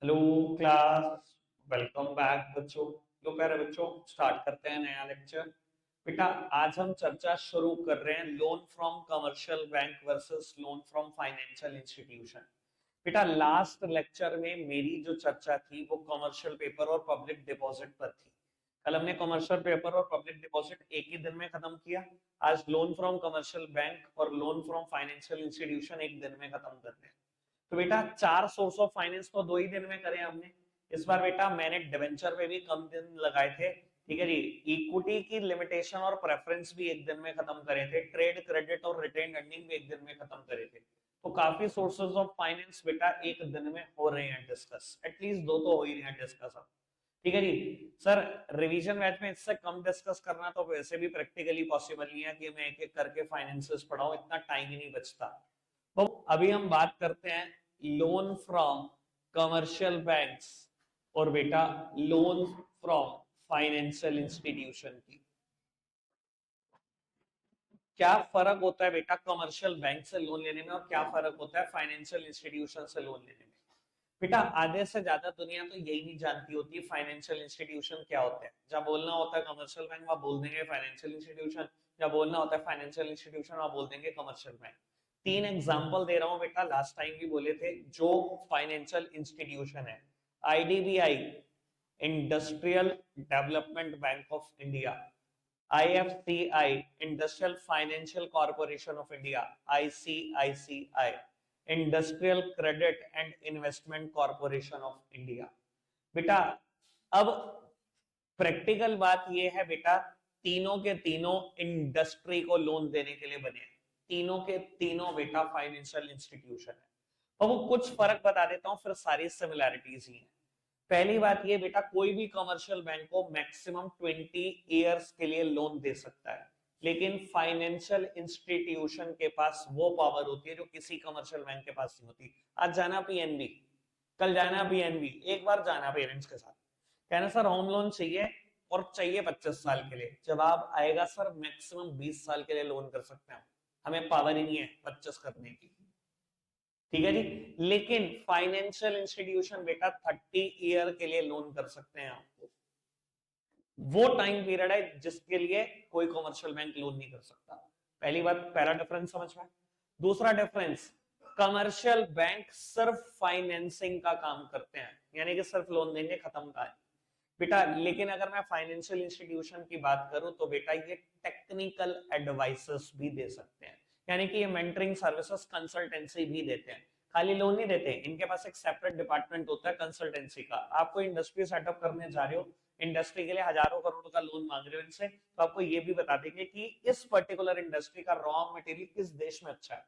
Hello class. Welcome back बच्चों। लो प्यारे बच्चों, स्टार्ट करते हैं नया लेक्चर। बेटा, आज हम चर्चा शुरू कर रहे हैं loan from commercial bank versus loan from financial institution. बेटा, लास्ट लेक्चर में मेरी जो चर्चा थी वो कमर्शियल पेपर और पब्लिक डिपॉजिट पर थी। कल हमने कमर्शियल पेपर और पब्लिक डिपॉजिट एक ही दिन में खत्म किया। आज लोन फ्रॉम कमर्शियल बैंक और लोन फ्रॉम फाइनेंशियल इंस्टीट्यूशन एक दिन में खत्म कर रहे हैं। तो बेटा, चार सोर्स ऑफ फाइनेंस तो दो ही दिन में करे हमने। इस बार बेटा मैंने डिवेंचर पे भी कम दिन लगाए थे। ठीक है जी। इक्विटी की लिमिटेशन और प्रेफरेंस भी एक दिन में खत्म करे थे। ट्रेड क्रेडिट और रिटेन अर्निंग भी एक दिन में खत्म करे थे। तो काफी सोर्सेज ऑफ फाइनेंस बेटा एक दिन में हो रहे हैं डिस्कस। एटलीस्ट दो तो हो ही रहे हैं डिस्कस अब। ठीक है जी। सर, रिवीजन बैच में इससे कम डिस्कस करना तो वैसे भी प्रैक्टिकली पॉसिबल नहीं है कि मैं एक एक करके फाइनेंसेस पढ़ाऊं, इतना टाइम ही नहीं बचता। तो अभी हम बात करते हैं लोन फ्रॉम कमर्शियल बैंक्स और बेटा लोन फ्रॉम फाइनेंशियल इंस्टीट्यूशन की। क्या फर्क होता है बेटा कमर्शियल बैंक से लोन लेने में और क्या फर्क होता है फाइनेंशियल इंस्टीट्यूशन से लोन लेने में। बेटा, आधे से ज्यादा दुनिया तो यही नहीं जानती होती फाइनेंशियल इंस्टीट्यूशन क्या होता है। जब बोलना होता है कमर्शियल बैंक वहां बोल देंगे फाइनेंशियल इंस्टीट्यूशन। जब बोलना होता है फाइनेंशियल इंस्टीट्यूशन वहां बोल देंगे कमर्शियल बैंक। तीन एग्जांपल दे रहा हूं बेटा, लास्ट टाइम भी बोले थे जो फाइनेंशियल इंस्टीट्यूशन है। IDBI, industrial development bank of India. IFCI, industrial financial corporation of India. ICICI, industrial credit and investment corporation of India. बेटा, अब प्रैक्टिकल बात यह है बेटा, तीनों के तीनों इंडस्ट्री को लोन देने के लिए बने हैं। तीनों के तीनों बेटा फाइनेंशियल इंस्टीट्यूशन है। और वो कुछ फर्क बता देता हूं, फिर सारी सिमिलैरिटीज ही है। पहली बात ये बेटा, कोई भी कमर्शियल बैंक को मैक्सिमम 20 ईयर्स के लिए लोन दे सकता है। लेकिन फाइनेंशियल इंस्टीट्यूशन के पास वो पावर होती है जो किसी कमर्शियल बैंक के पास नहीं होती। आज जाना पीएनबी, कल जाना पीएनबी, एक बार जाना पेरेंट्स के साथ, कहना सर होम लोन चाहिए और चाहिए 25 साल के लिए। जवाब आएगा सर मैक्सिमम 20 साल के लिए लोन कर सकते हैं, हमें पावर ही नहीं है 25 करने की। ठीक है जी। लेकिन फाइनेंशियल इंस्टीट्यूशन बेटा 30 ईयर के लिए लोन कर सकते हैं आपको। वो टाइम पीरियड है जिसके लिए कोई कमर्शियल बैंक लोन नहीं कर सकता। पहली बात, पहला डिफरेंस समझ में। दूसरा डिफरेंस, कमर्शियल बैंक सिर्फ फाइनेंसिंग का काम करते हैं, यानी कि सिर्फ लोन देंगे, खत्म का है बेटा। लेकिन अगर मैं फाइनेंशियल इंस्टीट्यूशन की बात करूं तो बेटा ये टेक्निकल एडवाइसेस भी दे सकते हैं, यानी कि ये मेंटरिंग सर्विसेज, कंसल्टेंसी भी देते हैं। खाली लोन नहीं देते, इनके पास एक सेपरेट डिपार्टमेंट होता है कंसल्टेंसी का। आपको इंडस्ट्री सेटअप करने जा रहे हो, इंडस्ट्री के लिए हजारों करोड़ का लोन मांग रहे हो इनसे, तो आपको ये भी बता देंगे कि इस पर्टिकुलर इंडस्ट्री का रॉ मटेरियल किस देश में अच्छा है,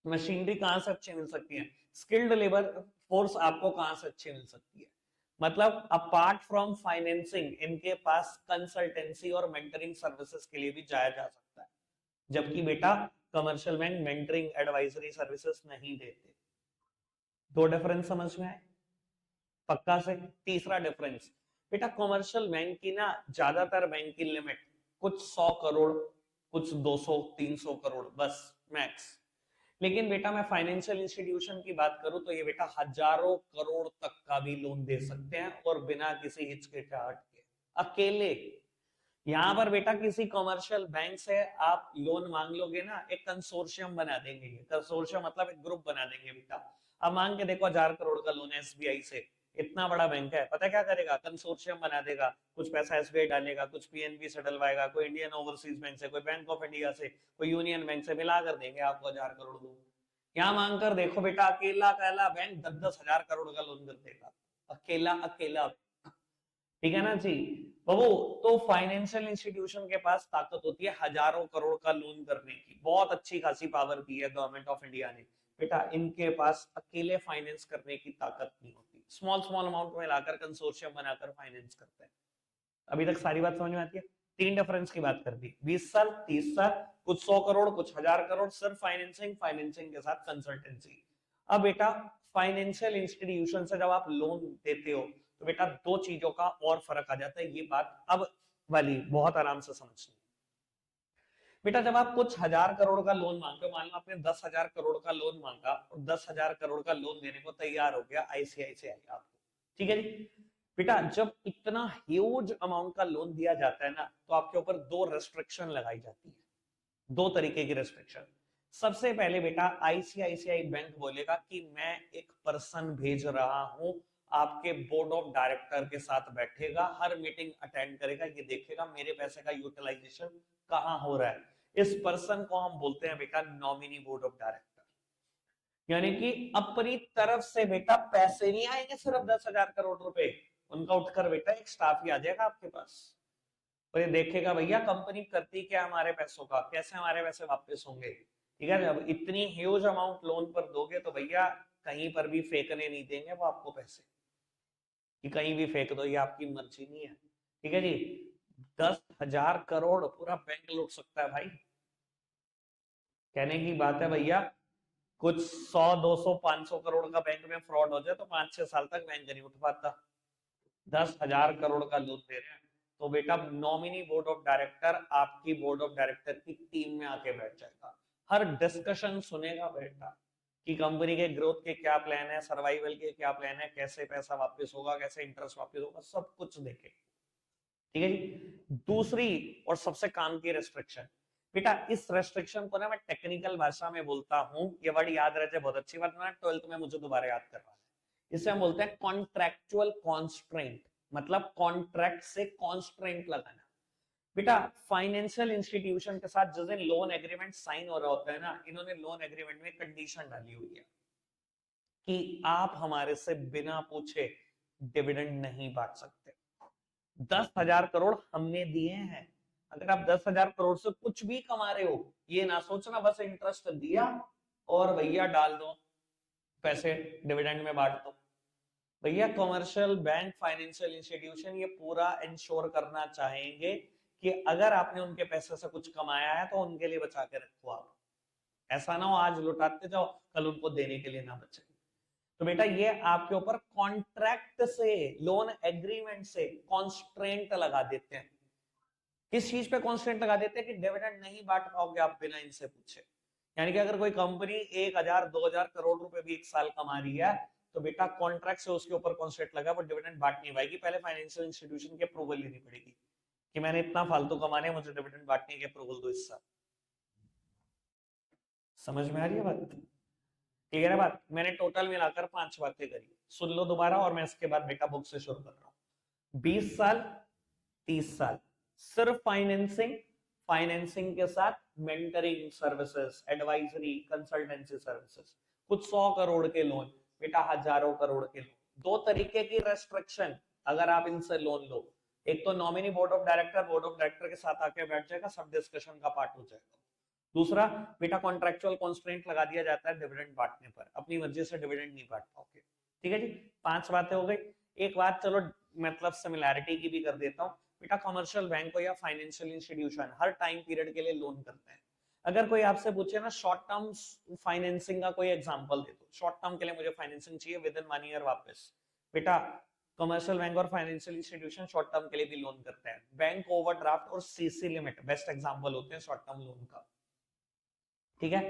मशीनरी कहां से अच्छी मिल सकती है, स्किल्ड लेबर फोर्स आपको कहां से अच्छी मिल सकती है। मतलब अपार्ट फ्रॉम फाइनेंसिंग इनके पास कंसल्टेंसी और मेंटरिंग सर्विसेज के लिए भी जाया जा सकता है। जबकि बेटा commercial bank mentoring advisory services नहीं देते। दो डिफरेंस समझ में आए पक्का से। तीसरा डिफरेंस, बेटा कमर्शियल बैंक की ना ज्यादातर बैंक की लिमिट कुछ 100 करोड़, कुछ 200 300 करोड़ बस मैक्स। लेकिन बेटा मैं फाइनेंशियल इंस्टीट्यूशन की बात करूं तो ये बेटा हजारों करोड़ तक का भी लोन दे सकते हैं और बिना किसी हिचकिचाहट के, अकेले। यहां पर बेटा किसी कमर्शियल बैंक से आप लोन मांग लोगे ना, एक कंसोर्शियम बना देंगे। कंसोर्शियम मतलब एक ग्रुप बना देंगे बेटा। अब मांग के देखो 1000 करोड़ का लोन है एसबीआई से, इतना बड़ा बैंक है, पता क्या करेगा, कंसोर्शियम बना देगा। कुछ पैसा एसबीआई डालेगा, कुछ पीएनबी से डलवाएगा, कोई इंडियन ओवरसीज बैंक से, कोई बैंक ऑफ इंडिया से, कोई यूनियन बैंक से मिला कर देंगे आपको 1000 करोड़ लोन। यहाँ मांग कर देखो बेटा, अकेला अकेला बैंक 10-10 हजार करोड़ का लोन कर देगा, अकेला अकेला। ठीक है ना जी बाबू। तो फाइनेंशियल इंस्टीट्यूशन के पास ताकत होती है हजारों करोड़ का लोन करने की, बहुत अच्छी खासी पावर दी है गवर्नमेंट ऑफ इंडिया ने। बेटा इनके पास अकेले फाइनेंस करने की ताकत नहीं होती, स्मॉल स्मॉल अमाउंट में लाकर कंसोर्शियम बनाकर फाइनेंस करते हैं। अभी तक सारी बात समझ में आती है। तीन डिफरेंस की बात कर दी, 20 साल 30 साल, कुछ 100 करोड़ कुछ 1000 करोड़, सिर्फ फाइनेंसिंग, फाइनेंसिंग के साथ कंसल्टेंसी। अब बेटा फाइनेंशियल इंस्टीट्यूशन से जब आप लोन देते हो तो बेटा दो चीजों का और फर्क आ जाता है, ये बात अब वाली बहुत आराम से समझनी। बेटा जब आप कुछ हजार करोड़ का लोन मांगते हो, मान लो आपने 10,000 करोड़ का लोन मांगा और 10,000 करोड़ का लोन देने को तैयार हो गया आईसीआईसीआई आपको, ठीक है जी। बेटा जब इतना ह्यूज अमाउंट का लोन दिया जाता है ना, तो आपके ऊपर दो रेस्ट्रिक्शन लगाई जाती है, दो तरीके की रेस्ट्रिक्शन। सबसे पहले बेटा आईसीआईसीआई बैंक बोलेगा कि मैं एक पर्सन भेज रहा हूं, आपके बोर्ड ऑफ डायरेक्टर के साथ बैठेगा, हर मीटिंग अटेंड करेगा, ये देखेगा मेरे पैसे का यूटिलाइजेशन कहां हो रहा है। इस पर्सन को हम बोलते हैं बेटा नॉमिनी बोर्ड ऑफ डायरेक्टर। यानी कि अपनी तरफ से बेटा पैसे नहीं आएंगे सिर्फ 10,000 करोड़ रुपए, उनका उठकर बेटा एक स्टाफ ही आ जाएगा आपके पास, और ये देखेगा भैया कंपनी करती क्या हमारे पैसों का, कैसे हमारे पैसे वापस होंगे। ठीक है, जब इतनी ह्यूज अमाउंट लोन पर दोगे तो भैया कहीं पर भी फेंकने नहीं देंगे वो आपको पैसे, कि कहीं भी फेंक दो, ये आपकी मर्जी नहीं है। ठीक है जी, 10,000 करोड़ पूरा बैंक लूट सकता है भाई, कहने की बात है भैया। कुछ 100 200 500 करोड़ का बैंक में फ्रॉड हो जाए तो 5-6 साल तक बैंक नहीं उठ पाता। 10,000 करोड़ का लोन दे रहे हैं तो बेटा नॉमिनी बोर्ड ऑफ डायरेक्टर आपकी बोर्ड ऑफ डायरेक्टर की टीम में आके बैठ जाएगा, हर डिस्कशन सुनेगा बेटा कि कंपनी के ग्रोथ के क्या प्लान है, सर्वाइवल के क्या प्लान है, कैसे पैसा वापस होगा, कैसे इंटरेस्ट वापस होगा, सब कुछ देखे। ठीक है जी। दूसरी और सबसे काम की रेस्ट्रिक्शन, बेटा इस रेस्ट्रिक्शन को ना मैं टेक्निकल भाषा में बोलता हूं, ये वर्ड याद रह जाए बहुत अच्छी बात, मैं 12th में मुझे दोबारा याद करवाना है। इसे हम बोलते हैं कॉन्ट्रैक्चुअल कॉन्स्ट्रेंट, मतलब कॉन्ट्रैक्ट से कॉन्स्ट्रेंट लगाना। बेटा फाइनेंशियल इंस्टीट्यूशन के साथ जिस दिन लोन एग्रीमेंट साइन हो रहा होता है ना, इन्होंने लोन एग्रीमेंट में कंडीशन डाली हुई है कि आप हमारे से बिना पूछे डिविडेंड नहीं बांट सकते। 10,000 करोड़ हमने दिए हैं, अगर आप 10,000 करोड़ से कुछ भी कमा रहे हो, ये ना सोचना बस इंटरेस्ट दिया और भैया डाल दो पैसे डिविडेंड में बांट दो। भैया कमर्शियल बैंक, फाइनेंशियल इंस्टीट्यूशन ये पूरा इंश्योर करना चाहेंगे कि अगर आपने उनके पैसे से कुछ कमाया है तो उनके लिए बचा के रखो आप, ऐसा ना हो आज लुटाते जाओ कल उनको देने के लिए ना बचे। तो बेटा ये आपके ऊपर कॉन्ट्रैक्ट से, लोन एग्रीमेंट से कॉन्स्ट्रेंट लगा देते हैं। किस चीज पे कॉन्स्टेंट लगा देते हैं कि डिविडेंड नहीं बांट पाओगे आप बिना इनसे पूछे। यानी कि अगर कोई कंपनी 1,000 2,000 करोड़ रुपए भी एक साल कमा रही है तो बेटा कॉन्ट्रैक्ट से उसके ऊपर कॉन्स्टेंट लगा, वो डिविडेंड बांट नहीं पाएगी, पहले फाइनेंशियल इंस्टीट्यूशन की अप्रूवल लेनी पड़ेगी कि मैंने इतना फालतू कमाने, मुझे डिविडेंड बांटने की अप्रूवल दो इस साल। समझ में आ रही है बात, क्लियर है बात? मैंने टोटल मिलाकर 5 बातें करी, सुन लो दोबारा और मैं इसके बाद बेटा बुक से शुरू कर रहा हूँ। 20 साल 30 साल सिर्फ फाइनेंसिंग, फाइनेंसिंग के साथ mentoring services, advisory, consultancy services, कुछ 100 करोड़ के लोन, बेटा हजारों करोड़ के लोन। दो तरीके की रेस्ट्रिक्शन अगर आप इनसे लोन लो, एक तो nominee board of director, board of director के साथ आके बैठ जाएगा, सब डिस्कशन का पार्ट हो जाएगा। दूसरा बेटा कॉन्ट्रैक्चुअल कॉन्स्ट्रेंट लगा दिया जाता है डिविडेंड बांटने पर, अपनी मर्जी से डिविडेंड नहीं बांट पाओगे। ठीक है जी, 5 बातें हो गई। एक बात चलो मतलब सिमिलैरिटी की भी कर देता हूँ, बेटा कमर्शियल बैंक हो या फाइनेंशियल इंस्टीट्यूशन हर टाइम पीरियड के लिए लोन करते हैं। अगर कोई आपसे पूछे ना शॉर्ट टर्म फाइनेंसिंग का कोई एग्जांपल दे दो, शॉर्ट टर्म के लिए मुझे फाइनेंसिंग चाहिए विद इन 1 ईयर वापस, बेटा कमर्शियल बैंक और फाइनेंशियल इंस्टीट्यूशन शॉर्ट टर्म के लिए भी लोन करते हैं। बैंक ओवरड्राफ्ट और सीसी लिमिट बेस्ट एग्जांपल होते हैं शॉर्ट टर्म लोन का। ठीक है,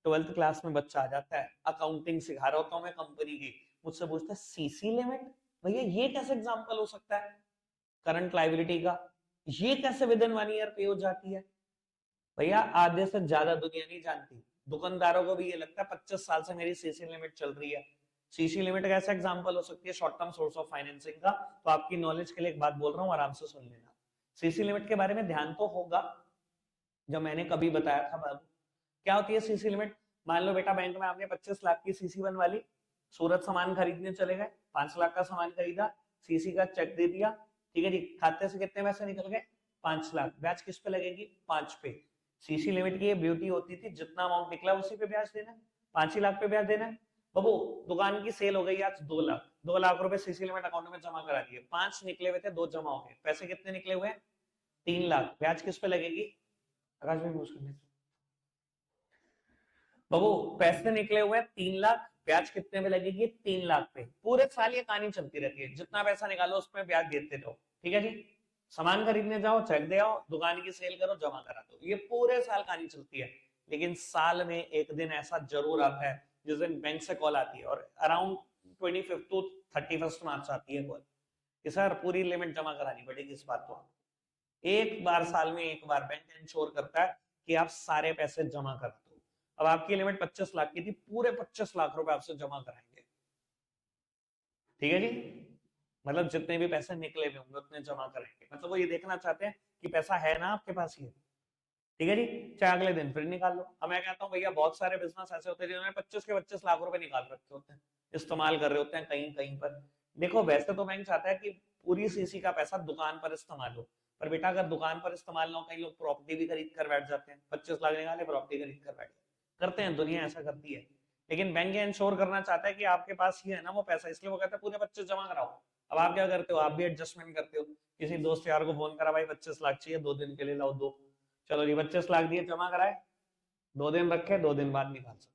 12th क्लास में बच्चा आ जाता है, अकाउंटिंग सिखा रहा होता हूं मैं कंपनी की, मुझसे पूछता है सीसी लिमिट, भैया ये कैसे एग्जांपल हो सकता है करंट लायबिलिटी का, ये कैसे विद इन 1 ईयर पे हो जाती है? भैया आधे से ज्यादा दुनिया नहीं जानती, दुकानदारों को भी ये लगता है 25 साल से मेरी सीसी लिमिट चल रही है। सीसी लिमिट कैसे एग्जांपल हो सकती है short term source of financing का? तो आपकी नॉलेज के लिए एक बात बोल रहा हूँ, आराम से सुन लेना। सीसी लिमिट के बारे में ध्यान तो होगा, जब मैंने कभी बताया था बाबू, क्या होती है सीसी लिमिट? मान लो बेटा बैंक में आपने 25 लाख की सीसी बनवा ली, सूरत सामान खरीदने चले गए, 5 लाख का सामान खरीदा, सीसी का चेक दे दिया, ठीक है जी, खाते से कितने पैसे निकल गए? 5 लाख। ब्याज किस पे लगेगी? 5 पे। सीसी लिमिट की ये ब्यूटी होती थी, जितना अमाउंट निकला उसी पे ब्याज देना है, 5 ही लाख पे ब्याज देना है। बाबू दुकान की सेल हो गई आज 2 लाख, 2 लाख रुपए सीसी लिमिट अकाउंट में जमा करा दिए, 5 निकले हुए थे, 2 जमा हो गए, पैसे कितने निकले हुए? 3 लाख। ब्याज किस पे लगेगी? आकाश भाई यूज करने, बाबू पैसे निकले हुए 3 लाख, ब्याज कितने पे लगेगी? 3 लाख पे। पूरे साल ये कहानी चलती रहती है, जितना पैसा निकालो उसमें ब्याज देते रहो। ठीक है जी, सामान खरीदने जाओ, चेक दे आओ, दुकान की सेल करो, जमा करा दो, ये पूरे साल कहानी चलती है। लेकिन साल में एक दिन ऐसा जरूर आता है जिस दिन बैंक से कॉल आती है, और अराउंड 25 टू 31 मार्च आती है कॉल कि सर पूरी लिमिट जमा करानी पड़ेगी इस बार। तो आप एक बार साल में एक बार बैंक इंश्योर करता है कि आप सारे पैसे जमा कर दो। अब आपकी लिमिट 25 लाख की थी, पूरे 25 लाख रुपए आपसे जमा कराएंगे। ठीक है जी, मतलब जितने भी पैसे निकले हुए होंगे उतने जमा करेंगे। मतलब वो ये देखना चाहते हैं कि पैसा है ना आपके पास ही। ठीक है जी, चाहे अगले दिन फिर निकाल लो। अब मैं कहता हूँ भैया बहुत सारे बिजनेस ऐसे होते हैं जिन्होंने 25 के 25 लाख रुपए निकाल रखे होते हैं, इस्तेमाल कर रहे होते हैं कहीं कहीं पर। देखो वैसे तो बैंक चाहता है कि पूरी सीसी का पैसा दुकान पर इस्तेमाल हो, पर बेटा अगर दुकान पर इस्तेमाल ना हो, कई लोग प्रॉपर्टी भी खरीद कर बैठ जाते हैं, 25 लाख निकाले प्रॉपर्टी खरीद कर बैठ गए, करते हैं, दुनिया ऐसा करती है। लेकिन बैंक ये इंश्योर करना चाहता है कि आपके पास ही है ना वो पैसा, इसलिए वो कहता है पूरे 25 जमा कराओ। अब आप क्या करते हो, आप भी एडजस्टमेंट करते हो, किसी दोस्त यार को फोन करा, भाई 25 लाख चाहिए 2 दिन के लिए, लाओ दो, चलो जी 25 लाख दिए, जमा कराए, 2 दिन रखे, 2 दिन बाद निकाल सकते।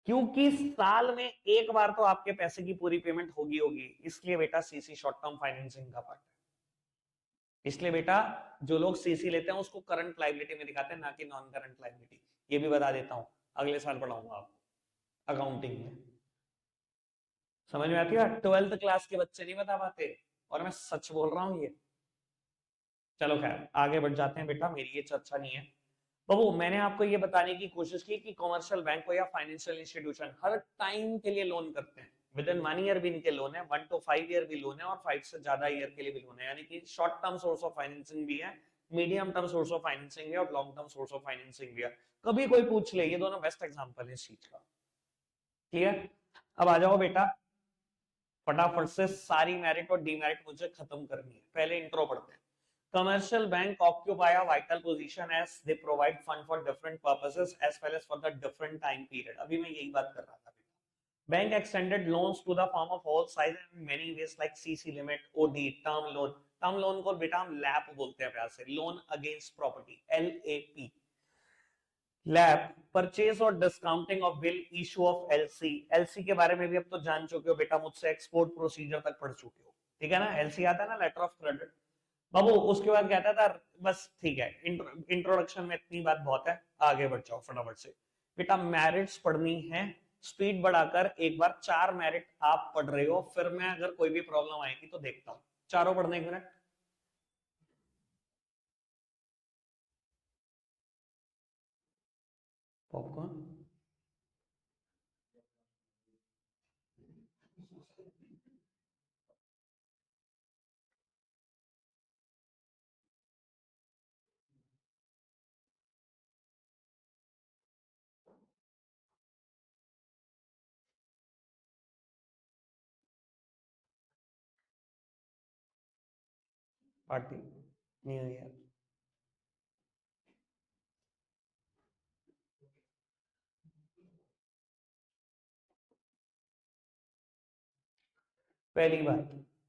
क्योंकि साल में एक बार तो आपके पैसे की पूरी पेमेंट होगी होगी, इसलिए बेटा सीसी शॉर्ट टर्म फाइनेंसिंग का पार्ट है। इसलिए बेटा जो लोग सीसी लेते हैं उसको करंट लायबिलिटी में दिखाते हैं, ना कि नॉन करंट लायबिलिटी। ये भी बता देता हूं, अगले साल पढ़ाऊंगा आपको अकाउंटिंग में। समझ में आती है? 12th क्लास के बच्चे नहीं बता पाते, और मैं सच बोल रहा हूं ये। चलो खैर आगे बढ़ जाते हैं बेटा, मेरी ये चर्चा नहीं है। बाबू मैंने आपको ये बताने की कोशिश की कि कॉमर्शियल बैंक हो या फाइनेंशियल इंस्टीट्यूशन हर टाइम के लिए लोन करते हैं। विद इन 1 ईयर भी इनके लोन है, 1 to 5 ईयर भी लोन है, और 5 से ज्यादा ईयर के लिए भी लोन है। यानी कि short term source of financing भी है, medium term source of financing है, और long term source of financing भी है। कभी कोई पूछ ले, ये दोनों बेस्ट एग्जांपल है इस चीज का। क्लियर? अब आ जाओ बेटा, फटाफट से सारी मेरिट और डीमेरिट मुझे खत्म करनी है। पहले इंट्रो पढ़ते हैं। Commercial bank occupy a vital position as they provide fund for different purposes as well as for the different time period. अभी मैं यही बात कर रहा था। Bank extended loans to the firm of all size in many ways like CC limit, OD, term loan. Term loan को बेटा हम लैप बोलते हैं प्यार से, loan against property, LAP। LAP purchase और discounting of bill, issue of LC. LC के बारे में भी अब तो जान चुके हो बेटा, मुझसे एक्सपोर्ट प्रोसीजर तक पढ़ चुके हो। ठीक है ना, एलसी आता है ना, लेटर ऑफ क्रेडिट। बाबू उसके बाद कहता था बस ठीक है, इंट्रोडक्शन में इतनी बात बहुत है, आगे बढ़ जाओ फटाफट से। बेटा मैरिट्स पढ़नी है, स्पीड बढ़ाकर एक बार 4 मैरिट आप पढ़ रहे हो, फिर मैं अगर कोई भी प्रॉब्लम आएगी तो देखता हूं। चारों पढ़ने एक minute. Popcorn party new year. पहली बात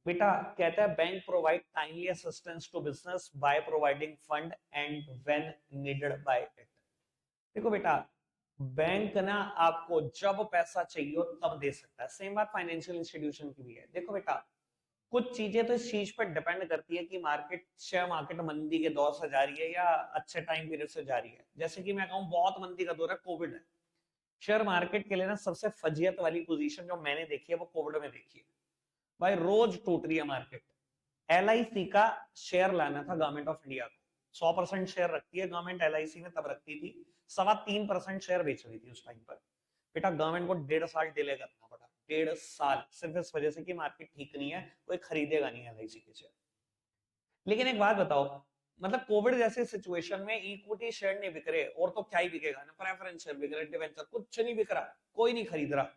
बेटा कहता है bank provide timely assistance to business by providing fund and when needed by it. देखो बेटा बैंक ना आपको जब पैसा चाहिए हो तब दे सकता है, सेम बात फाइनेंशियल इंस्टीट्यूशन की भी है। देखो बेटा कुछ चीजें तो इस चीज पर डिपेंड करती है कि मार्केट, शेयर मार्केट मंदी के दौर से जा रही है या अच्छे टाइम पीरियड से जा रही है। जैसे कि मैं कहूँ बहुत मंदी का दौर है, कोविड है, शेयर मार्केट के लिए ना सबसे फजियत वाली पोजीशन जो मैंने देखी है वो कोविड में देखी है। भाई रोज टूट रही है मार्केट। LIC का शेयर लाना था गवर्नमेंट ऑफ इंडिया को, 100% शेयर रखती है गवर्नमेंट LIC में, तब रखती थी, 3.25% शेयर बेच रही थी उस टाइम पर। बेटा गवर्नमेंट को 1.5 साल डिले करना पड़ा, 1.5 साल, सिर्फ इस वजह से कि मार्केट ठीक नहीं है, कोई खरीदेगा नहीं LIC के शेयर। लेकिन एक बात बताओ, मतलब कोविड जैसे सिचुएशन में इक्विटी शेयर नहीं बिक रहे, और तो क्या ही बिकेगा ना, प्रेफरेंस शेयर बिक रहे, डिवेंचर, कुछ नहीं बिक रहा, कोई नहीं खरीद रहा।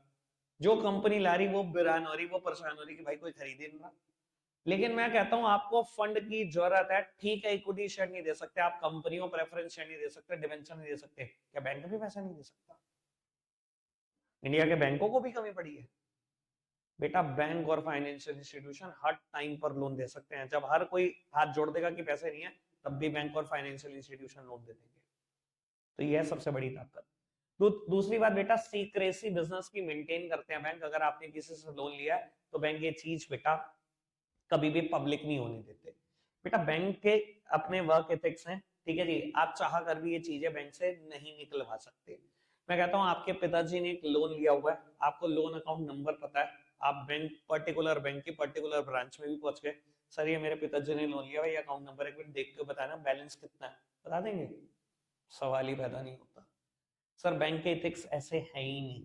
जो कंपनी ला रही वो बिरान हो रही, वो परेशान हो रही कि भाई कोई खरीद ही नहीं रहा। लेकिन मैं कहता हूं आपको फंड की जरूरत है, ठीक है, इक्विटी शेयर नहीं दे सकते आप, कंपनियों प्रेफरेंस शेयर नहीं दे सकते, डिवेंचर नहीं दे सकते, क्या बैंक भी पैसा नहीं दे सकता? इंडिया के बैंकों को भी कमी पड़ी है? बेटा बैंक और फाइनेंशियल इंस्टीट्यूशन हर टाइम पर लोन दे सकते हैं, जब हर कोई हाथ जोड़ देगा कि पैसे नहीं है, तब भी बैंक और फाइनेंशियल इंस्टीट्यूशन लोन दे देंगे। तो यह सबसे बड़ी ताकत। दूसरी बात बेटा, सीक्रेसी बिजनेस की मेंटेन करते हैं बैंक। अगर आपने किसी से लोन लिया है तो बैंक ये चीज बेटा कभी भी पब्लिक नहीं होने देते। बेटा बैंक के अपने वर्क एथिक्स हैं, ठीक है जी, आप चाह कर भी ये चीजें बैंक से नहीं निकलवा सकते। मैं कहता हूँ आपके पिताजी ने एक लोन लिया हुआ है, आपको लोन अकाउंट नंबर पता है, आप पर्टिकुलर बैंक की पर्टिकुलर ब्रांच में भी पहुंच गए, सर ये मेरे पिताजी ने लोन लिया, ये अकाउंट नंबर एक मिनट देख के बताना, बैलेंस कितना है, बता देंगे, सवाल ही पैदा नहीं होता। सर बैंक के एथिक्स ऐसे है ही नहीं,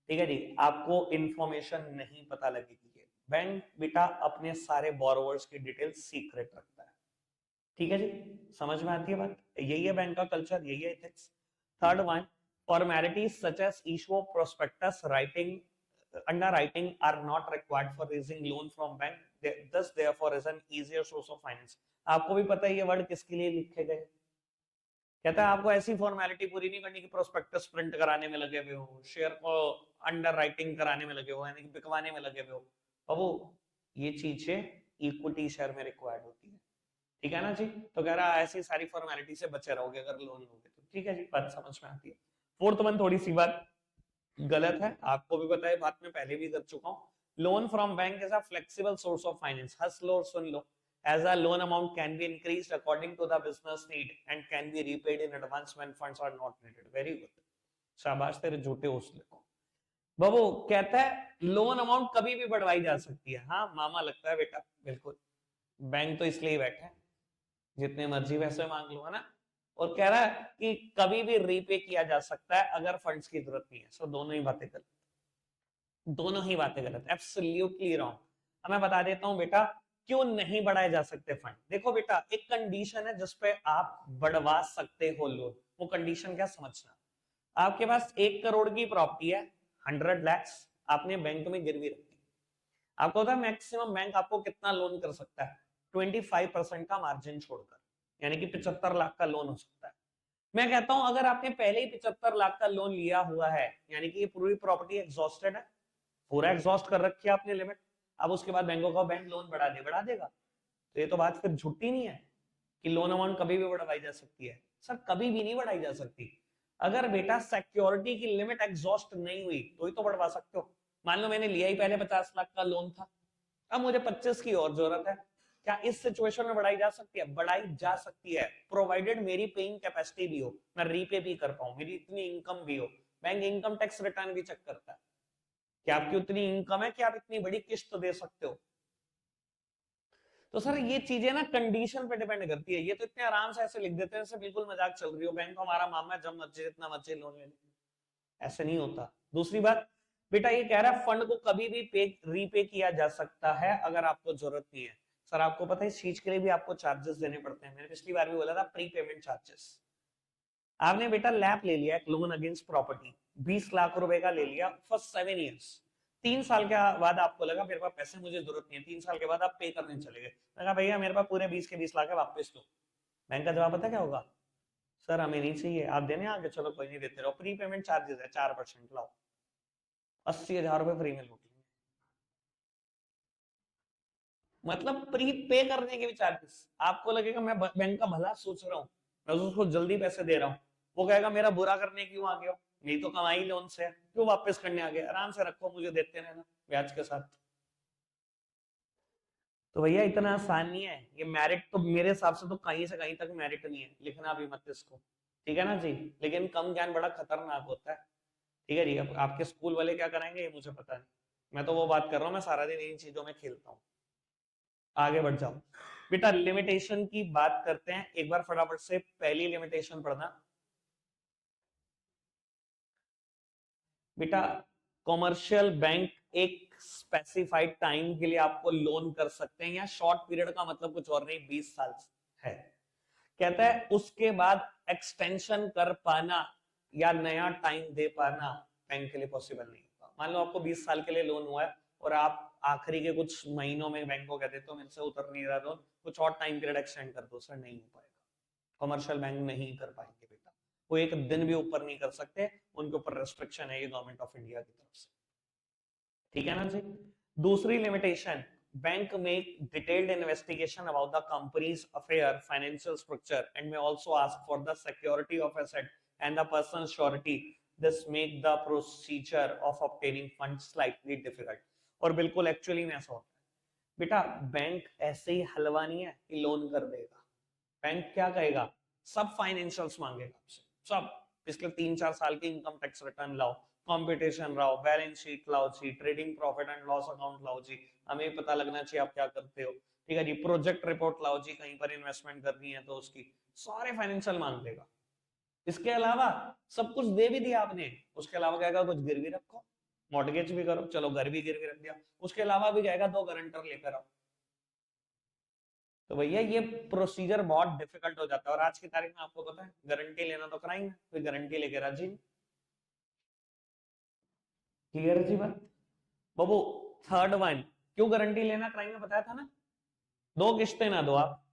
ठीक है जी, आपको इंफॉर्मेशन नहीं पता लगेगी। बैंक बेटा अपने सारे बोरोवर्स की डिटेल सीक्रेट रखता है, ठीक है जी, समझ में आती है बात, यही है बैंक का कल्चर, यही है ethics. Third one, formalities such as issue of prospectus writing underwriting are not required for raising loan from bank, thus therefore is an easier source of finance। आपको भी पता है ये वर्ड किसके लिए लिखे गए, कहता है आपको ऐसी फॉर्मेलिटी पूरी नहीं करनी कि प्रोस्पेक्टस प्रिंट कराने में लगे हुए हो, शेयर को अंडर राइटिंग कराने में लगे हो, यानी कि बिकवाने में लगे हुए हो, बाबू ये चीजें इक्विटी शेयर में रिक्वायर्ड होती है, ठीक है ना जी। तो कह रहा ऐसी सारी फॉर्मेलिटी से बचे रहोगे अगर लोन लोगे तो, ठीक है जी, बात समझ में आती है। फोर्थ वन थोड़ी सी बात गलत है, आपको भी पता है, बात में पहले भी कर चुका हूं। Loan from bank is a flexible source of finance, हंस लो और सुन लो, as a loan amount can be increased according to the business need and can be repaid in advance when funds are not needed। very good, शाबाश तेरे झूठे हौसले को। बाबू कहता है loan amount कभी भी बढ़वाई जा सकती है, हाँ मामा लगता है बेटा, बिल्कुल, बैंक तो इसलिए बैठे हैं, जितने मर्जी वैसे मांग लो, है ना। और कह रहा है कि कभी भी रीपे किया जा सकता है अगर फंड्स की जरूरत नहीं है। सो दोनों ही बातें गलत, दोनों ही बातें गलत, एब्सोल्युटली रॉन्ग। अब मैं बता देता हूं बेटा क्यों नहीं बढ़ाए जा सकते फंड। देखो बेटा एक कंडीशन है जिसपे आप बढ़वा सकते हो लोन, वो कंडीशन क्या समझना, आपके पास 1 करोड़ की प्रॉपर्टी है, 100 lakhs आपने बैंक में गिरवी रखी, आपको पता है मैक्सिमम बैंक आपको कितना लोन कर सकता है, 25% का मार्जिन छोड़कर, यानी कि 75 लाख का लोन हो सकता है। मैं कहता हूं अगर आपने पहले ही 75 लाख का लोन लिया हुआ है, यानी कि ये पूरी प्रॉपर्टी एग्जॉस्टेड है, पूरा एग्जॉस्ट कर रखी है आपने लिमिट, अब उसके बाद बैंकों का बैंक लोन बढ़ा देगा, तो ये तो बात फिर झूठी नहीं है कि लोन अमाउंट कभी भी बढ़ाई जा सकती है। सर कभी भी नहीं बढ़ाई जा सकती, अगर बेटा सिक्योरिटी की लिमिट एग्जॉस्ट नहीं हुई तो ही तो बढ़वा सकते हो। मान लो मैंने लिया ही पहले 50 लाख का लोन था, अब मुझे 25 की और जरूरत है, क्या इस सिचुएशन में बढ़ाई जा सकती है, बढ़ाई जा सकती है, प्रोवाइडेड मेरी पेइंग कैपेसिटी भी हो, मैं रीपे भी कर पाऊं, मेरी इतनी इनकम भी हो। बैंक इनकम टैक्स रिटर्न भी चेक करता है कि आपकी उतनी इनकम है कि आप इतनी बड़ी किस्त दे सकते हो। तो सर ये चीजें ना कंडीशन पे डिपेंड करती है, ये तो इतने आराम से ऐसे लिख देते हैं जैसे बिल्कुल मजाक चल रही हो, बैंक हमारा मामा है, जब मर्जी जितना मर्जी लोन ले ले, ऐसे नहीं होता। दूसरी बात बेटा ये कह रहा है फंड को कभी भी रीपे किया जा सकता है अगर आपको जरूरत नहीं है। सर आपको पता है इस चीज के लिए भी आपको चार्जेस देने पड़ते हैं, मैंने पिछली बार भी बोला था, प्री पेमेंट चार्जेस। आपने बेटा लैप ले लिया, एक लोन अगेंस्ट प्रॉपर्टी, 20 लाख रुपए का ले लिया फॉर 7 ईयर्स, 3 साल के बाद आपको लगा मेरे पास पैसे, मुझे जरूरत नहीं है, 3 साल के बाद आप पे करने चले गए, मैं कहा भैया मेरे पास पूरे 20 के 20 लाख है, वापस दो। बैंक का जवाब पता क्या होगा, सर हमें नहीं चाहिए, आप देने आगे, चलो कोई नहीं, देते रहो, प्री पेमेंट चार्जेस है 4%, लाओ 80,000 रुपए फ्री में लूट लेंगे। मतलब प्री पे करने के भी चार्जेस, आपको लगेगा मैं बैंक का भला सोच रहा हूँ, मैं उसको जल्दी पैसे दे रहा हूँ, वो कहेगा मेरा बुरा करने क्यों आ गया, यही तो कमाई लोन से है, क्यों वापस करने आ गया, आराम से रखो मुझे देते रहना ब्याज के साथ। तो भैया इतना आसान नहीं है ये, मेरिट तो मेरे हिसाब से तो कहीं से कहीं तक मेरिट नहीं है, लिखना भी मत इसको, ठीक है ना जी। लेकिन कम ज्ञान बड़ा खतरनाक होता है, ठीक है जी। अब आपके स्कूल वाले क्या कराएंगे ये मुझे पता नहीं, मैं तो वो बात कर रहा हूँ, मैं सारा दिन इन चीजों में खेलता हूँ। आगे बढ़ जाओ बेटा, लिमिटेशन की बात करते हैं, एक बार फटाफट से पहली लिमिटेशन पढ़ना बेटा, कॉमर्शियल बैंक एक स्पेसिफाइड टाइम के लिए आपको लोन कर सकते हैं, या शॉर्ट पीरियड का मतलब कुछ और नहीं, 20 साल है, कहता है उसके बाद एक्सटेंशन कर पाना या नया टाइम दे पाना बैंक के लिए पॉसिबल नहीं होगा। मान लो आपको 20 साल के लिए लोन हुआ है और आप आखिरी के कुछ महीनों में बैंक को कहते तो मेरे से उतर नहीं रहा लोन, कुछ और टाइम पीरियड एक्सटेंड कर दो, सर नहीं हो पाएगा, कमर्शियल बैंक नहीं कर पाएंगे बेटा, वो एक दिन भी ऊपर नहीं कर सकते, उनके ऊपर रेस्ट्रिक्शन है ये गवर्नमेंट ऑफ इंडिया की तरफ से, ठीक है ना जी। दूसरी limitation, bank make detailed investigation about the companies affair financial structure and may also ask for the security of asset and the person surety, this make the procedure of obtaining funds slightly difficult. और बिल्कुल actually में ऐसा होता है, बेटा bank ऐसे ही हलवा नहीं है कि लोन कर देगा। बैंक क्या कहेगा, सब फाइनेंशियल्स मांगेगा आपसे, सब पिछले 3-4 साल के इनकम टैक्स रिटर्न लाओ, कंपटीशन लाओ, बैलेंस शीट लाओ जी, trading profit and loss account लाओ जी, हमें पता लगना चाहिए आप क्या करते हो, ठीक है जी, प्रोजेक्ट रिपोर्ट लाओ जी, कहीं पर इन्वेस्टमेंट करनी है तो उसकी, सारे फाइनेंशियल मांग लेगा। इसके अलावा सब कुछ दे भी दिया आपने, उसके अलावा कहेगा कुछ गिरवी रखो, मॉर्गेज भी करो, चलो घर भी गिरवी रख दिया, उसके अलावा भी कहेगा 2 गारंटर लेकर आओ। तो भैया ये प्रोसीजर बहुत डिफिकल्ट हो जाता है, और आज की तारीख में आपको पता है गारंटी लेना तो क्राइम है, कोई गारंटी लेके राजी नहीं। क्लियर जी बात बाबू। थर्ड वन, क्यों गारंटी लेना क्राइम में बताया था ना, 2 किस्तें ना दो आप,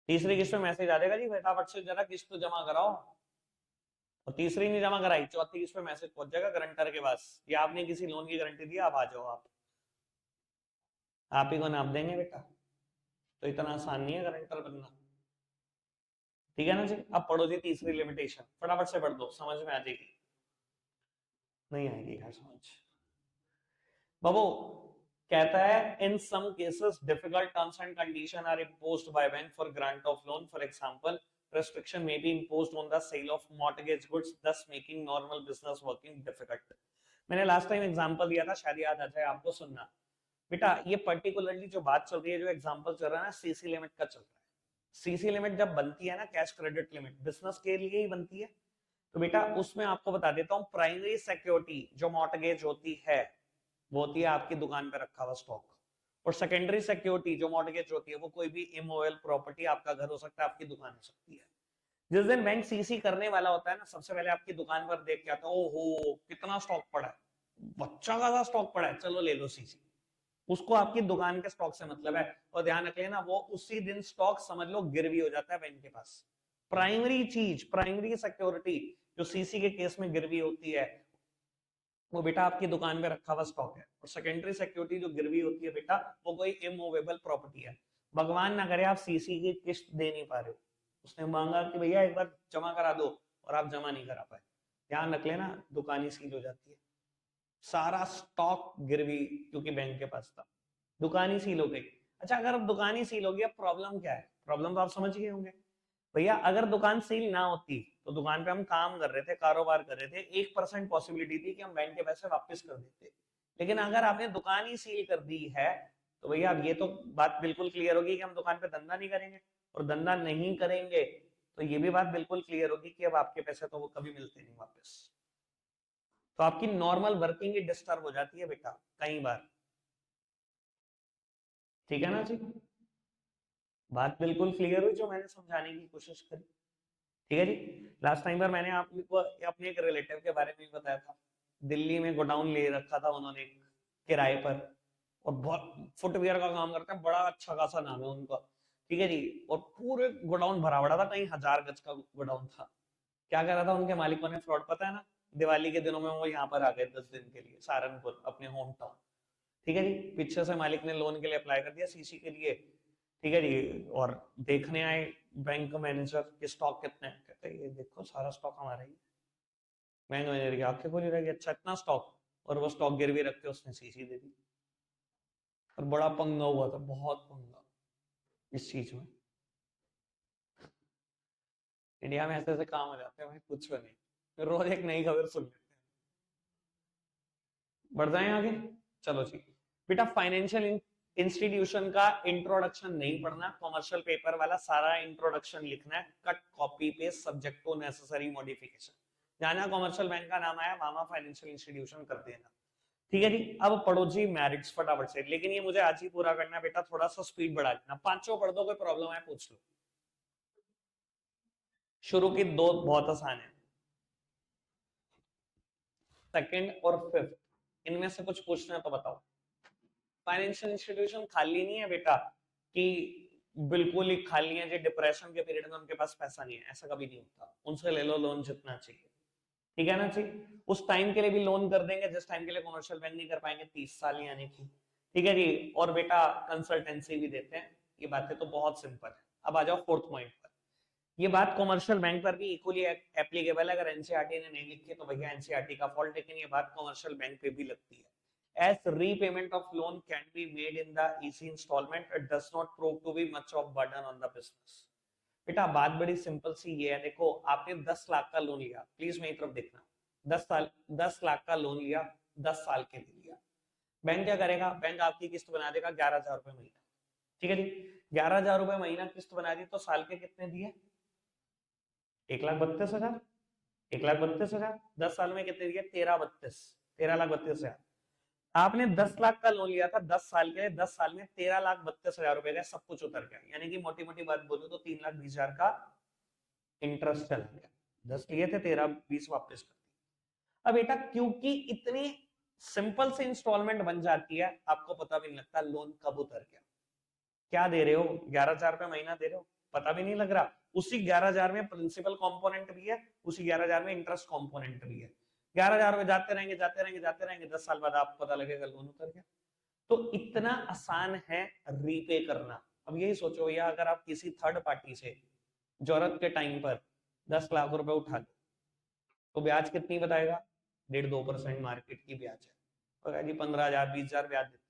तीसरी किस्त में मैसेज आ जाएगा जी फटाफट से जरा किस्त जमा कराओ, और तीसरी नहीं जमा कराई, चौथी किस्त में मैसेज पहुंच जाएगा गारंटर के पास, ये आपने किसी लोन की गारंटी दी, आप आ जाओ, आप ही को नाप देंगे बेटा। तो इतना आसान नहीं है गारंटर बनना, ठीक है ना जी। अब पढ़ो जी तीसरी लिमिटेशन, फटाफट से पढ़ दो, समझ में आ जाएगी, नहीं आएगी यार समझ बाबू। कहता है in some cases difficult terms and condition are imposed by bank for grant of loan, for example restriction may be imposed on the sale of mortgage goods, thus making normal business working difficult। मैंने last time example दिया था, शायद याद आ जाए आपको, सुनना बेटा। ये पर्टिकुलरली जो बात चल रही है, जो एग्जांपल चल रहा है ना, सीसी लिमिट का चल रहा है। सीसी लिमिट जब बनती है ना, कैश क्रेडिट लिमिट, बिजनेस के लिए ही बनती है। तो बेटा उसमें आपको बता देता हूं, प्राइमरी सिक्योरिटी जो मॉर्गेज होती है वो होती है आपकी दुकान पे रखा हुआ स्टॉक, और सेकेंडरी सिक्योरिटी जो मॉर्गेज होती है वो कोई भी इमोवेबल प्रॉपर्टी, आपका घर हो सकता है, आपकी दुकान हो सकती है। जिस दिन बैंक सीसी करने वाला होता है ना, सबसे पहले आपकी दुकान पर देख के आता है, ओहो कितना स्टॉक पड़ा है, बच्चा का स्टॉक पड़ा है, चलो ले लो सीसी। उसको आपकी दुकान के स्टॉक से मतलब है, और ध्यान रख लेना वो उसी दिन स्टॉक समझ लो गिरवी हो जाता है बैंक के पास। प्राइमरी चीज, प्राइमरी सिक्योरिटी जो सीसी के केस में गिरवी होती है, वो बेटा आपकी दुकान में रखा हुआ स्टॉक है। और सेकेंडरी सिक्योरिटी जो गिरवी होती है बेटा, वो कोई इमूवेबल प्रॉपर्टी है। भगवान ना करे आप सीसी की किस्त दे नहीं पा रहे हो, उसने मांगा कि भैया एक बार जमा करा दो, और आप जमा नहीं करा पाए, ध्यान रख लेना दुकान ही सील हो जाती है, सारा स्टॉक गिरवी, क्योंकि बैंक के पास था, दुकान ही सील हो गई। अच्छा अगर अब दुकान ही सील हो गई, अब प्रॉब्लम क्या है, प्रॉब्लम तो आप समझ गए होंगे। भैया अगर दुकान सील ना होती, तो दुकान पे हम काम कर रहे थे, कारोबार कर रहे थे, 1% पॉसिबिलिटी थी कि हम बैंक के पैसे वापस कर देते। लेकिन अगर आपने दुकान ही सील कर दी है, तो भैया अब ये तो बात बिल्कुल क्लियर होगी कि हम दुकान पे धंधा नहीं करेंगे, और धंधा नहीं करेंगे तो ये भी बात बिल्कुल क्लियर होगी कि अब आपके पैसे तो वो कभी मिलते नहीं वापस। तो आपकी नॉर्मल वर्किंग ही डिस्टर्ब हो जाती है बेटा कई बार, ठीक है ना जी। बात बिल्कुल क्लियर हुई जो मैंने समझाने की कोशिश करी, ठीक है जी। लास्ट टाइम पर मैंने आपको अपने एक रिलेटिव के बारे में बताया था, दिल्ली में गोडाउन ले रखा था उन्होंने किराए पर, और बहुत फुटवेयर का काम करते हैं, बड़ा अच्छा खासा नाम है उनका, ठीक है जी। और पूरे गोडाउन भरा पड़ा था, कहीं 1000 गज का गोडाउन था। क्या करा था उनके मालिकों ने फ्रॉड, पता है ना, दिवाली के दिनों में वो यहाँ पर आ गए 10 दिन के लिए सहारनपुर, अपने होम टाउन, ठीक है जी। पीछे से मालिक ने लोन के लिए अप्लाई कर दिया सीसी के लिए, ठीक है जी। और देखने आए बैंक मैनेजर के स्टॉक कितने हैं, कहते हैं ये देखो सारा स्टॉक हमारा ही। बैंक मैनेजर की आंखें खोली रह गई, अच्छा इतना स्टॉक, और वो स्टॉक गिरवी रख के उसने सीसी दे दी। और बड़ा पंगा हुआ था, बहुत पंगा इस चीज में। इंडिया में ऐसे ऐसे काम हो जाते हैं भाई, कुछ भी नहीं, रोज एक नई खबर सुन लेते हैं। बढ़ जाए आगे, चलो जी। बेटा फाइनेंशियल इंस्टीट्यूशन का इंट्रोडक्शन नहीं पढ़ना, कॉमर्शियल पेपर वाला सारा इंट्रोडक्शन लिखना है, cut copy paste subject to necessary modification. जहां कॉमर्शियल बैंक का नाम आया वहां फाइनेंशियल इंस्टीट्यूशन कर देना, ठीक है जी। अब पढ़ो जी मैरिट्स फटाफट से, लेकिन ये मुझे आज ही पूरा करना बेटा, थोड़ा सा स्पीड बढ़ा देना, पांचों पढ़ दो, कोई प्रॉब्लम है पूछ लो। शुरू की दो बहुत आसान है, सेकंड और फिफ्थ, इनमें से कुछ पूछना है तो बताओ। फाइनेंशियल इंस्टीट्यूशन खाली नहीं है बेटा, कि बिल्कुल ही खाली है, जो डिप्रेशन के पीरियड में उनके पास पैसा नहीं है, ऐसा कभी नहीं होता, उनसे ले लो लोन जितना चाहिए, ठीक है ना जी। उस टाइम के लिए भी लोन कर देंगे जिस टाइम के लिए कमर्शियल बैंक नहीं कर पाएंगे, 30 साल यानी कि, ठीक है जी। और बेटा कंसल्टेंसी भी देते हैं, ये बातें तो बहुत सिंपल है। अब आ जाओ फोर्थ पॉइंट पर, ये बात कमर्शियल बैंक पर भी इक्वली एप्लीकेबल है, अगर एनसीईआरटी ने नहीं लिखी तो भैया एनसीईआरटी का फॉल्ट, लेकिन ये बात कमर्शियल बैंक पे भी लगती है। as repayment of loan can be made in the easy installment, it does not prove to be much of burden on the business. बेटा बात बड़ी सिंपल सी ये है, देखो आपने 10 लाख का लोन लिया, प्लीज मेरी तरफ देखना, 10 लाख का लोन लिया, 10 साल के लिए लिया। बैंक क्या करेगा, बैंक आपकी किस्त बना देगा 11,000 रुपए महीना, ठीक है जी। 11,000 रुपए महीना किस्त बना दी, तो साल के कितने दिए, 1,32,000, 1,32,000, 10 साल में कितने दिए, 13,32,000। आपने 10 लाख का लोन लिया था 10 साल के लिए, 10 साल में 13,32,000 रुपए का सब कुछ उतर गया, यानी कि मोटी मोटी बात बोलूं तो 3,20,000 का इंटरेस्ट चला गया। 10 लिए थे, 13,20 वापस कर दिया। अब बेटा क्योंकि इतनी सिंपल से इंस्टॉलमेंट बन जाती है, आपको पता भी नहीं लगता लोन कब उतर गया। क्या दे रहे हो, 11,000 रुपए महीना दे रहे हो, पता भी नहीं लग रहा। उसी 11,000 में प्रिंसिपल कंपोनेंट भी है, उसी 11,000 में इंटरेस्ट कंपोनेंट भी है। 11,000 रुपए जाते रहेंगे जाते रहेंगे जाते रहेंगे, 10 साल बाद आपको पता लगेगा लोन उतर गया। तो इतना आसान है रीपे करना। अब यही सोचो या अगर आप किसी थर्ड पार्टी से जरूरत के टाइम पर 10 लाख रुपए उठा लो, तो ब्याज कितनी बताएगा, 1.5-2% मार्केट की ब्याज है, जी 15,000 20,000 ब्याज देते।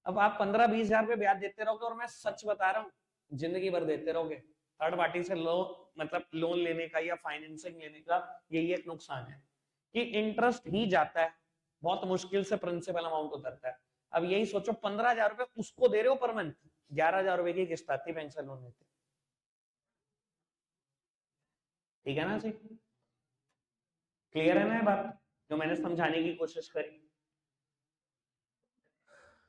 अब आप 15-20,000 पे ब्याज देते रहोगे, और मैं सच बता रहा हूँ जिंदगी भर देते रहोगे। थर्ड पार्टी से मतलब लोन लेने का या फाइनेंसिंग लेने का यही एक नुकसान है कि इंटरेस्ट ही जाता है, बहुत मुश्किल से प्रिंसिपल अमाउंट उतरता है। अब यही सोचो 15,000 रुपए उसको दे रहे हो पर मंथ, 11,000 रुपए की किस्त आती है बैंक से लोन लेते, ठीक है ना जी, क्लियर है ना ये बात जो मैंने समझाने की कोशिश करी।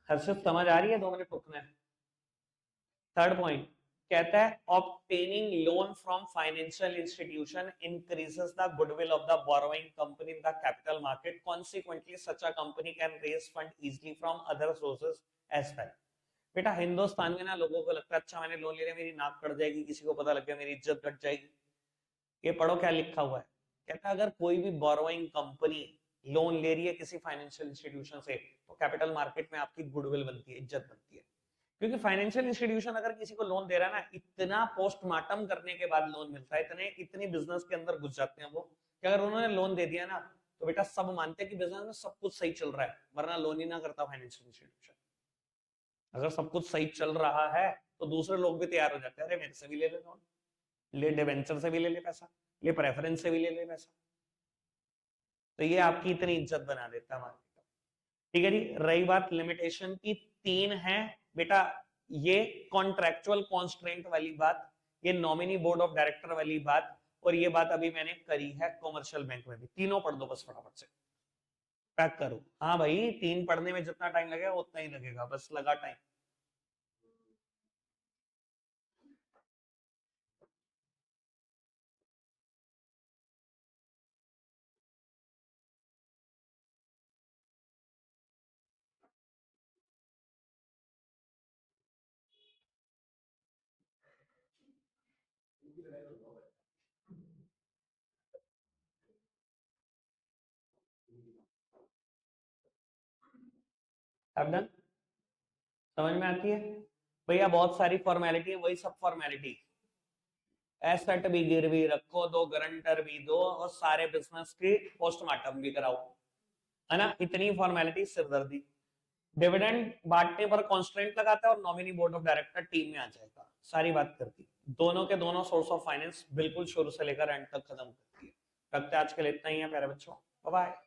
हर्षित समझ आ रही है, 2 मिनट रुकना है। थर्ड पॉइंट कहता है obtaining loan from financial institution increases the goodwill of the borrowing company in the capital market. Consequently, such a company can raise fund easily from other sources as well. बेटा हिंदुस्तान में ना लोगों को लगता है अच्छा मैंने लोन ले लिया, मेरी नाक कट जाएगी, किसी को पता लग गया मेरी इज्जत घट जाएगी। ये पढ़ो क्या लिखा हुआ है, कहता है अगर कोई भी बोरोइंग कंपनी लोन ले रही है किसी फाइनेंशियल इंस्टीट्यूशन से, तो कैपिटल मार्केट में आपकी गुडविल बनती है, इज्जत बनती है। क्योंकि फाइनेंशियल इंस्टीट्यूशन अगर किसी को लोन दे रहा है ना, इतना पोस्टमार्टम करने के बाद लोन मिलता है, इतनी बिजनेस के अंदर घुस जाते हैं वो, कि अगर उन्होंने लोन दे दिया ना, तो बेटा सब मानते हैं कि बिजनेस में सब कुछ सही चल रहा है, वरना लोन ही ना करता फाइनेंशियल इंस्टीट्यूशन। अगर सब कुछ सही चल रहा है तो दूसरे लोग भी तैयार हो जाते हैं, अरे मेरे से भी ले ले लोन, ले डिवेंचर से भी ले ले पैसा, ले प्रेफरेंस से भी ले ले पैसा। तो ये आपकी इतनी इज्जत बना देता है मार्केट में, ठीक है जी। रही बात लिमिटेशन की, 3 है बेटा, ये कॉन्ट्रेक्चुअल कॉन्स्ट्रेंट वाली बात, ये नॉमिनी बोर्ड ऑफ डायरेक्टर वाली बात, और ये बात अभी मैंने करी है कॉमर्शियल बैंक में भी। तीनों पढ़ दो बस फटाफट से, पैक करो। हाँ भाई 3 पढ़ने में जितना टाइम लगेगा उतना ही लगेगा, बस लगा टाइम। डन, समझ में आती है भैया, बहुत सारी फॉर्मेलिटी है, वही सब फॉर्मेलिटी, एसेट भी गिरवी रखो, 2 गारंटर भी दो, और सारे बिजनेस की पोस्टमार्टम भी कराओ, है ना, इतनी फॉर्मेलिटी, सिरदर्दी। डिविडेंड बांटने पर कॉन्स्ट्रेंट लगाता है और nominee board of director team में आ जाएगा, सारी बात करती, दोनों के दोनों सोर्स ऑफ फाइनेंस बिल्कुल शुरू से लेकर एंड तक खत्म करती है। रखते आज के लिए इतना ही है प्यारे बच्चों, बाय बाय।